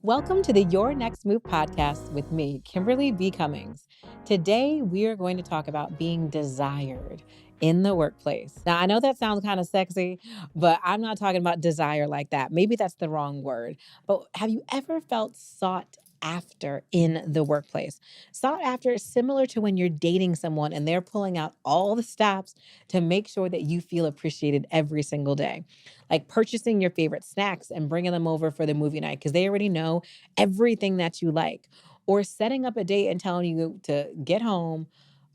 Welcome to the Your Next Move podcast with me, Kimberly B. Cummings. Today, we are going to talk about being desired in the workplace. Now, I know that sounds kind of sexy, but I'm not talking about desire like that. Maybe that's the wrong word. But have you ever felt sought after in the workplace? Sought after is similar to when you're dating someone and they're pulling out all the stops to make sure that you feel appreciated every single day, like purchasing your favorite snacks and bringing them over for the movie night because they already know everything that you like, or setting up a date and telling you to get home,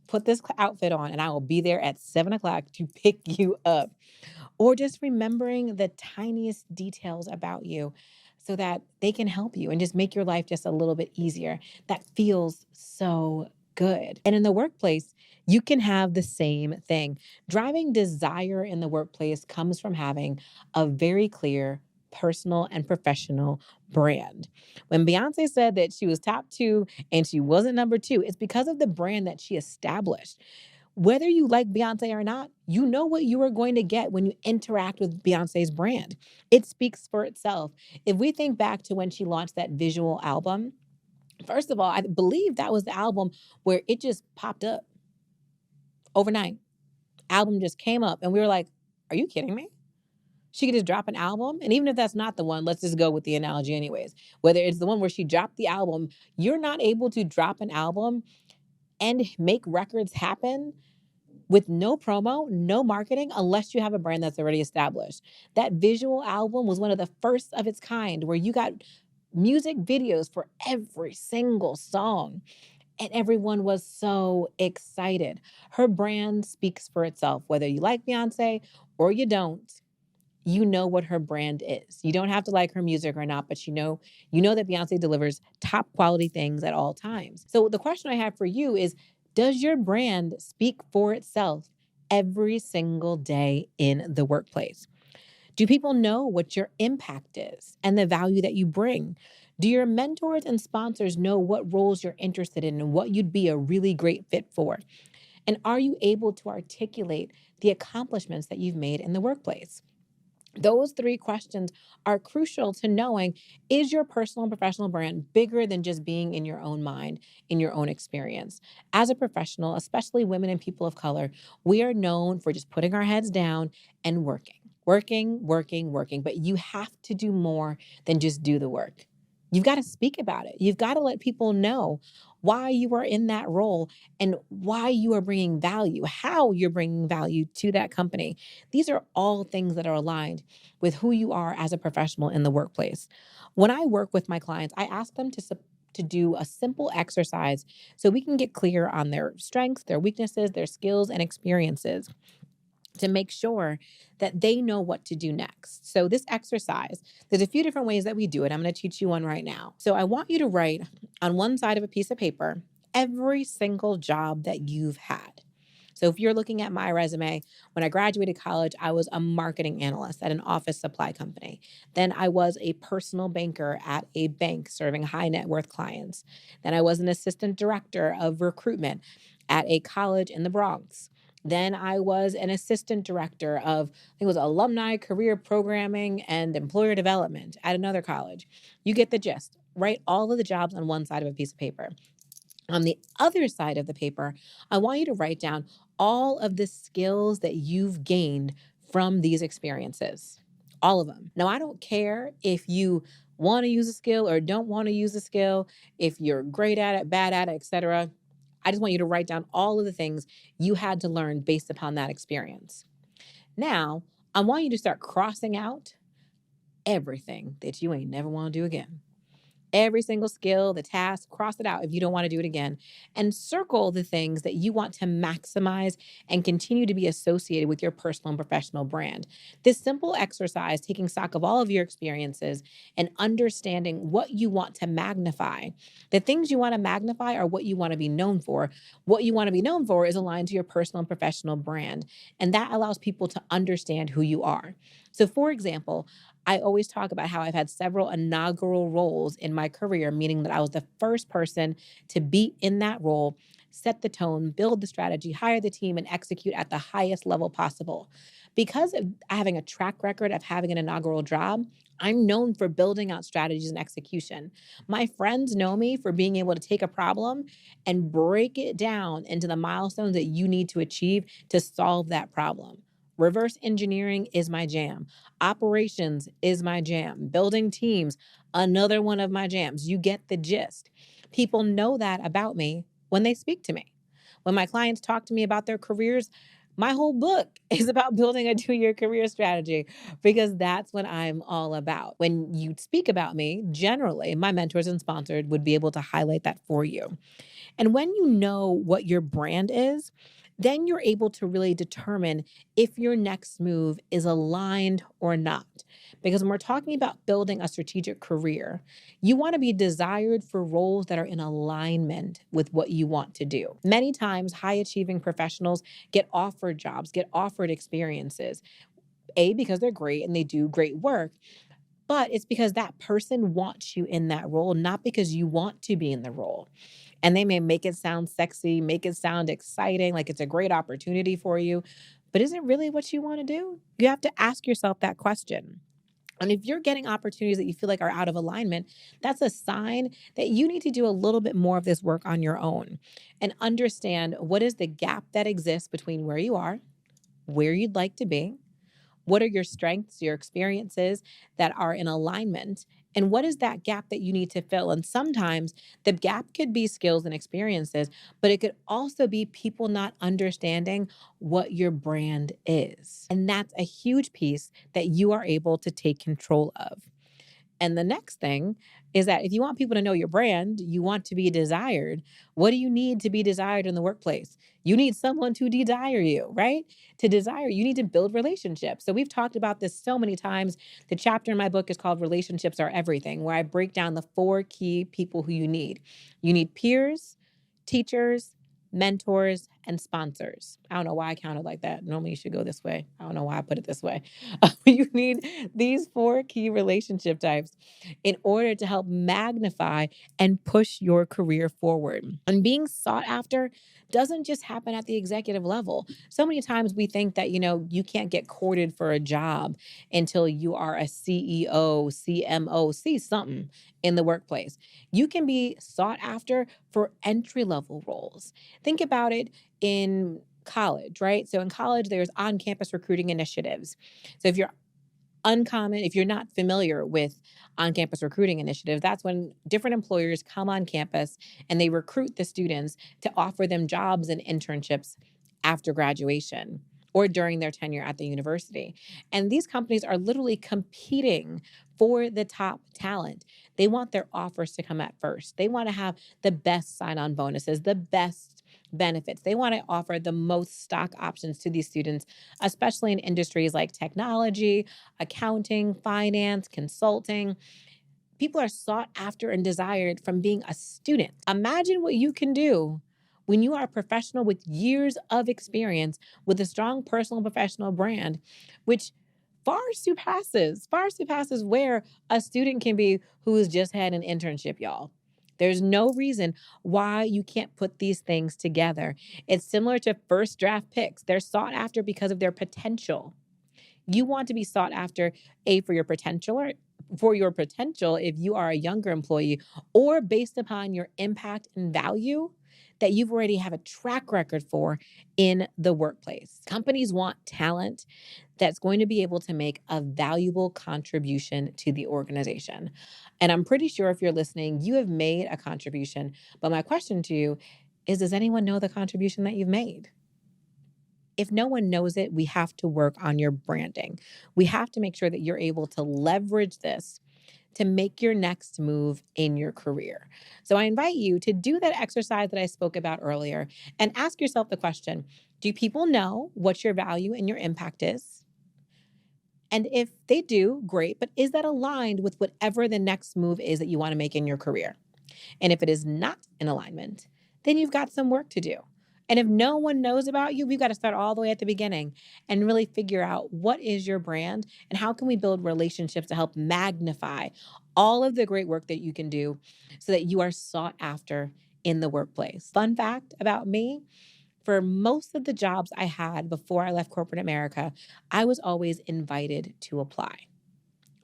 put this outfit on, and I will be there at 7 o'clock to pick you up, or just remembering the tiniest details about you so that they can help you and just make your life just a little bit easier. That feels so good. And in the workplace, you can have the same thing. Driving desire in the workplace comes from having a very clear personal and professional brand. When Beyonce said that she was top two and she wasn't number two, it's because of the brand that she established. Whether you like Beyonce or not, you know what you are going to get when you interact with Beyonce's brand. It speaks for itself. If we think back to when she launched that visual album, first of all, I believe that was the album where it just popped up overnight. Album just came up and we were like, are you kidding me? She could just drop an album. And even if that's not the one, let's just go with the analogy anyways. Whether it's the one where she dropped the album, you're not able to drop an album and make records happen with no promo, no marketing, unless you have a brand that's already established. That visual album was one of the first of its kind where you got music videos for every single song. And everyone was so excited. Her brand speaks for itself. Whether you like Beyonce or you don't, you know what her brand is. You don't have to like her music or not, but you know that Beyonce delivers top quality things at all times. So the question I have for you is, does your brand speak for itself every single day in the workplace? Do people know what your impact is and the value that you bring? Do your mentors and sponsors know what roles you're interested in and what you'd be a really great fit for? And are you able to articulate the accomplishments that you've made in the workplace? Those three questions are crucial to knowing, is your personal and professional brand bigger than just being in your own mind, in your own experience? As a professional, especially women and people of color, we are known for just putting our heads down and working, working, working, working. But you have to do more than just do the work. You've got to speak about it. You've got to let people know why you are in that role and why you are bringing value, how you're bringing value to that company. These are all things that are aligned with who you are as a professional in the workplace. When I work with my clients, I ask them to do a simple exercise so we can get clear on their strengths, their weaknesses, their skills, and experiences to make sure that they know what to do next. So this exercise, there's a few different ways that we do it. I'm going to teach you one right now. So I want you to write on one side of a piece of paper every single job that you've had. So if you're looking at my resume, when I graduated college, I was a marketing analyst at an office supply company. Then I was a personal banker at a bank serving high net worth clients. Then I was an assistant director of recruitment at a college in the Bronx. Then I was an assistant director of, I think it was alumni career programming and employer development at another college. You get the gist. Write all of the jobs on one side of a piece of paper. On the other side of the paper, I want you to write down all of the skills that you've gained from these experiences. All of them. Now, I don't care if you want to use a skill or don't want to use a skill, if you're great at it, bad at it, etc. I just want you to write down all of the things you had to learn based upon that experience. Now, I want you to start crossing out everything that you ain't never want to do again. Every single skill, the task, cross it out if you don't want to do it again, and circle the things that you want to maximize and continue to be associated with your personal and professional brand. This simple exercise, taking stock of all of your experiences and understanding what you want to magnify. The things you want to magnify are what you want to be known for. What you want to be known for is aligned to your personal and professional brand, and that allows people to understand who you are. So, for example, I always talk about how I've had several inaugural roles in my career, meaning that I was the first person to be in that role set the tone, build the strategy, hire the team, and execute at the highest level possible. Because of having a track record of having an inaugural job, I'm known for building out strategies and execution. My friends know me for being able to take a problem and break it down into the milestones that you need to achieve to solve that problem. Reverse engineering is my jam. Operations is my jam. Building teams, another one of my jams. You get the gist. People know that about me when they speak to me. When my clients talk to me about their careers, my whole book is about building a 2-year career strategy because that's what I'm all about. When you speak about me, generally, my mentors and sponsors would be able to highlight that for you. And when you know what your brand is, then you're able to really determine if your next move is aligned or not. Because when we're talking about building a strategic career, you want to be desired for roles that are in alignment with what you want to do. Many times, high achieving professionals get offered jobs, get offered experiences, because they're great and they do great work. But it's because that person wants you in that role, not because you want to be in the role. And they may make it sound sexy, make it sound exciting, like it's a great opportunity for you. But is it really what you want to do? You have to ask yourself that question. And if you're getting opportunities that you feel like are out of alignment, that's a sign that you need to do a little bit more of this work on your own and understand what is the gap that exists between where you are, where you'd like to be, what are your strengths, your experiences that are in alignment? And what is that gap that you need to fill? And sometimes the gap could be skills and experiences, but it could also be people not understanding what your brand is. And that's a huge piece that you are able to take control of. And the next thing is that if you want people to know your brand, you want to be desired. What do you need to be desired in the workplace? You need someone to desire you, right? To desire, you need to build relationships. So we've talked about this so many times. The chapter in my book is called Relationships Are Everything, where I break down the 4 key people who you need. You need peers, teachers, mentors, and sponsors. I don't know why I counted like that. Normally you should go this way. I don't know why I put it this way. You need these 4 key relationship types in order to help magnify and push your career forward. And being sought after doesn't just happen at the executive level. So many times we think that, you can't get courted for a job until you are a CEO, CMO, see something in the workplace. You can be sought after for entry-level roles. Think about it in college, right? So in college, there's on-campus recruiting initiatives. So if you're not familiar with on-campus recruiting initiatives, that's when different employers come on campus and they recruit the students to offer them jobs and internships after graduation or during their tenure at the university. And these companies are literally competing for the top talent. They want their offers to come at first. They want to have the best sign-on bonuses, the best benefits. They want to offer the most stock options to these students, especially in industries like technology, accounting, finance, consulting. People are sought after and desired from being a student. Imagine what you can do when you are a professional with years of experience with a strong personal and professional brand, which far surpasses where a student can be who has just had an internship, y'all. There's no reason why you can't put these things together. It's similar to first draft picks. They're sought after because of their potential. You want to be sought after, for your potential, or for your potential if you are a younger employee, or based upon your impact and value that you've already have a track record for in the workplace. Companies want talent that's going to be able to make a valuable contribution to the organization. And I'm pretty sure if you're listening, you have made a contribution. But my question to you is, does anyone know the contribution that you've made? If no one knows it, we have to work on your branding. We have to make sure that you're able to leverage this to make your next move in your career. So I invite you to do that exercise that I spoke about earlier and ask yourself the question, do people know what your value and your impact is? And if they do, great, but is that aligned with whatever the next move is that you want to make in your career? And if it is not in alignment, then you've got some work to do. And if no one knows about you, we've got to start all the way at the beginning and really figure out what is your brand and how can we build relationships to help magnify all of the great work that you can do so that you are sought after in the workplace. Fun fact about me, for most of the jobs I had before I left corporate America, I was always invited to apply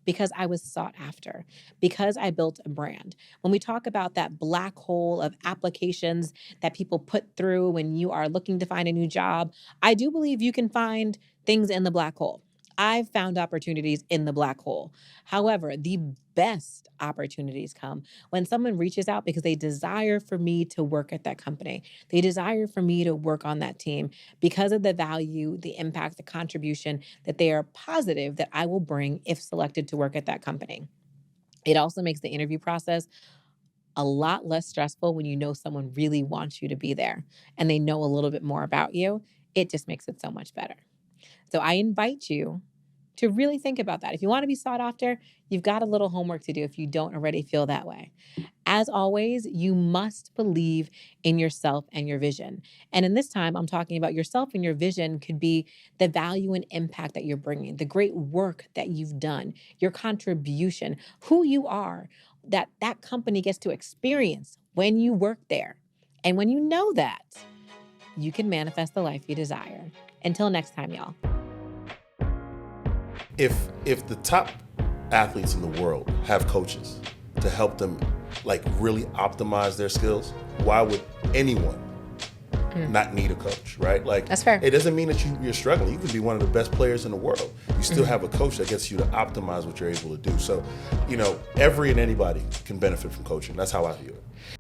because I was sought after, because I built a brand. When we talk about that black hole of applications that people put through when you are looking to find a new job, I do believe you can find things in the black hole. I've found opportunities in the black hole. However, the best opportunities come when someone reaches out because they desire for me to work at that company. They desire for me to work on that team because of the value, the impact, the contribution that they are positive that I will bring if selected to work at that company. It also makes the interview process a lot less stressful when you know someone really wants you to be there and they know a little bit more about you. It just makes it so much better. So I invite you to really think about that. If you want to be sought after, you've got a little homework to do if you don't already feel that way. As always, you must believe in yourself and your vision. And in this time, I'm talking about yourself and your vision could be the value and impact that you're bringing, the great work that you've done, your contribution, who you are, that that company gets to experience when you work there. And when you know that, you can manifest the life you desire. Until next time, y'all. If the top athletes in the world have coaches to help them like really optimize their skills, why would anyone not need a coach, right? Like, that's fair. It doesn't mean that you're struggling. You can be one of the best players in the world. You still have a coach that gets you to optimize what you're able to do. So, every and anybody can benefit from coaching. That's how I view it.